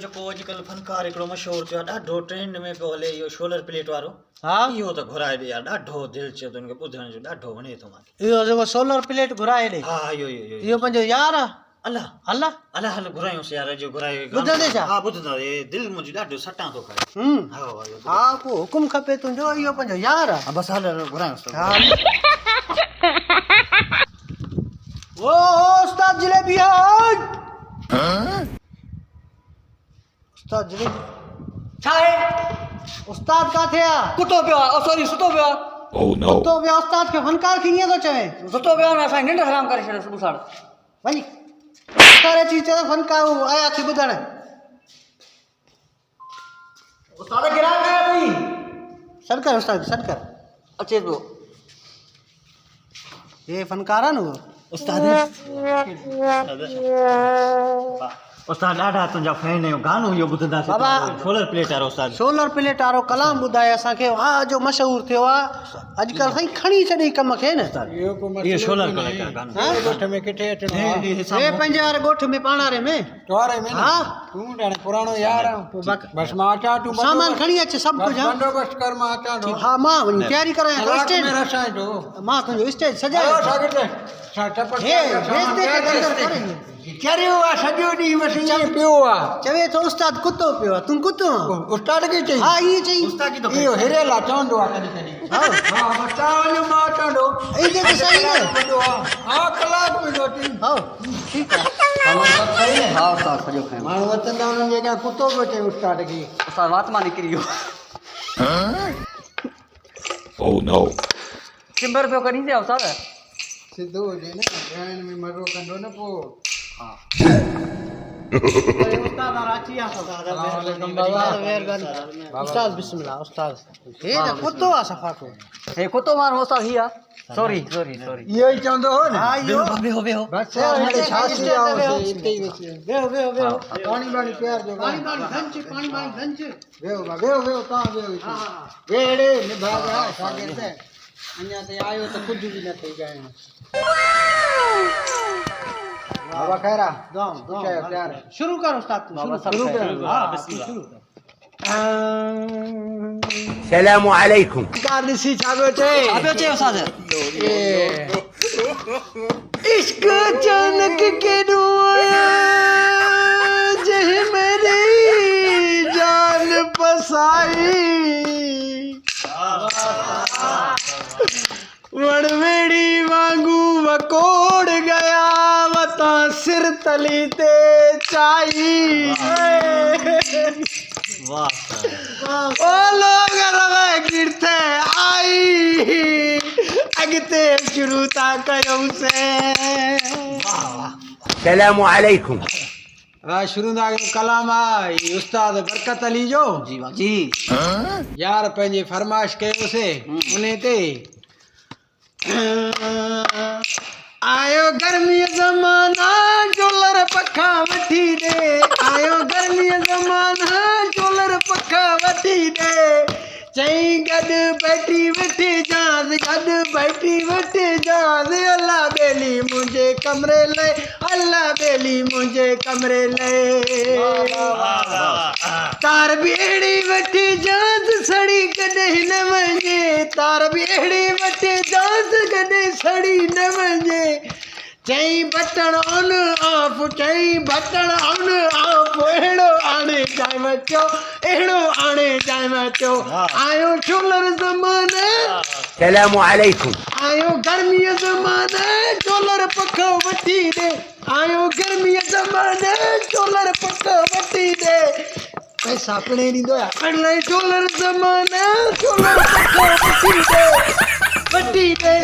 जो अॼुकल्ह फनकार हिकिड़ो मशहूरु थियो आहे ॾाढो ट्रेंड में पियो हले इहो शोलर प्लेट वारो हाँ इहो त घुराए ॾे यार ॾाढो दिलि चयो त हुनखे ॿुधण जो ॾाढो वणे थो मूंखे इहो जेको सोलर प्लेट घुराए ॾे हा इहो इहो पंहिंजो यार आहे अलाह अल्लाह अलाह हल घुरायूंसि यार जो घुराए ॿुधंदे छा? हा ॿुधंदासीं दिलि मुंहिंजी ॾाढो सटां थो करे हा हा पोइ हुकुम खपे तुंहिंजो इहो पंहिंजो यार आहे बसि हल घुरायूंसि हा ओ उस्ताद जलेबी है उस्ताद जलेबी छा आहे उस्ताद काथे आहे कुतो पियो आहे सॉरी सुतो पियो आहे तो ॿियो उस्ताद खे फनकार खे ईअं थो चवे सुतो पियो आहे न असांजी निंड हराम करे छॾियो सुबुह साण वञी फनकार अची चयो फनकार आया थी ॿुधण उस्ताद गिराक आया अथई सॾ कर उस्ताद सॾ कर अचे पियो हे फनकार आहे न उहो उस्ताद उस्ताद ॾाढा तुंहिंजा फैन आहियूं गानो इहो ॿुधंदासीं बाबा शोलर प्लेट वारो उस्ताद सोलर प्लेट वारो कलाम ॿुधाए असांखे हा जो मशहूरु थियो आहे अॼुकल्ह साईं खणी छॾी कम खे न इहो शोलर प्लेट वारो गानो ॻोठ में किथे अचणो आहे हे पंहिंजे वारे ॻोठ में पाणारे में टोरे में न हा तूं ॼाणे पुराणो यार आहीं। बसि मां अचां तूं सामान खणी अच सभु बसि कुझु हा? बंदोबस्तु कर मां अचां थो हा मां वञी तयारी करां कलाक स्टेज में रसां थो मां तुंहिंजो स्टेज आयो सजायो शागिर्द छा टपक हे भेज दे के अंदर करे चरियो आहे सॼो ॾींहुं बसि ईअं पियो आहे चवे थो उस्ताद कुतो पियो आहे तूं कुतो आहे उस्ताद खे चई हा ईअं चई उस्ताद की तो इहो हिरियल आहे चवंदो आहे कॾहिं कॾहिं हा हा बसि तव्हां वञो मां अचां थो ई जेके सही न हा कलाक में रोटी हा ठीकु आहे हा उस्ताद सॼो खाइयो माण्हू वतंदा हुननि जे अॻियां कुतो पियो चए उस्ताद खे उस्ताद वात मां निकिरी वियो चिंबर पियो कढी थिया उस्ताद सिधो हुजे न ॻाइण में मज़ो कंदो न पोइ उस्ताद राची आहे उस्ताद बिस्मिल्लाह उस्ताद हे त कुतो आहे सफ़ा को हे कुतो माण्हू उस्ताद ही आहे सॉरी इहो ई चवंदो हो न हा इहो बसि हाणे छा थी विया हुआसीं हिते ई वेठी वेहो वेहो वेहो पाणी वाणी प्यार जो पाणी पाणी गंज पाणी पाणी गंज वेहो वेहो तव्हां वेहो हिते वेड़े निभाग आहे शागिर्द अञा ताईं आयो त कुझु बि न थी ॻाइण बाबा खैरा प्यार शुरू कर उस्ताद तू शुरू कर हा शुरू कर सलामु अलैकुम कार ॾिसी छा पियो चए चयो उस्ताद इश्क अचानक केॾो जह मेरी जान पसाई वणवेड़ी वांगू वकोड़ गया वता सिर तली ते चाई ओ लोग रवे गिरते आई अगते शुरू ता कयो से सलामु अलैकुम शुरू दा कलाम आई उस्ताद बरकत अली जो जी यार पंहिंजी फरमाइश कयोसीं उन ते आयो गर्मी ज़माना जोलर पखा वठी दे आयो गर्मी ज़माना जोलर पखा वठी दे चई गॾु बैठी वठी जांद गॾु बैठी वठी जांद अल्लाह बेली मुंहिंजे कमरे लाइ अल्लाह बेली मुंहिंजे कमरे लाइ तार बेड़ी वठी जांद सड़ी कॾहिं न वञे तार बेड़ी वठी जांद कॾहिं सड़ी न वञे चई बटण ऑन ऑफ चई बटण ऑन ऑफ अहिड़ो आणे जाए वचो अहिड़ो आणे जाए वचो आयो शोलर ज़माने सलामु अलैकुम आयो गर्मीअ ज़माने शोलर पख वठी दे आयो गर्मीअ ज़माने शोलर पख वठी दे पैसा पिणे ॾींदो आहे अड़े शोलर ज़माने शोलर पख वठी दे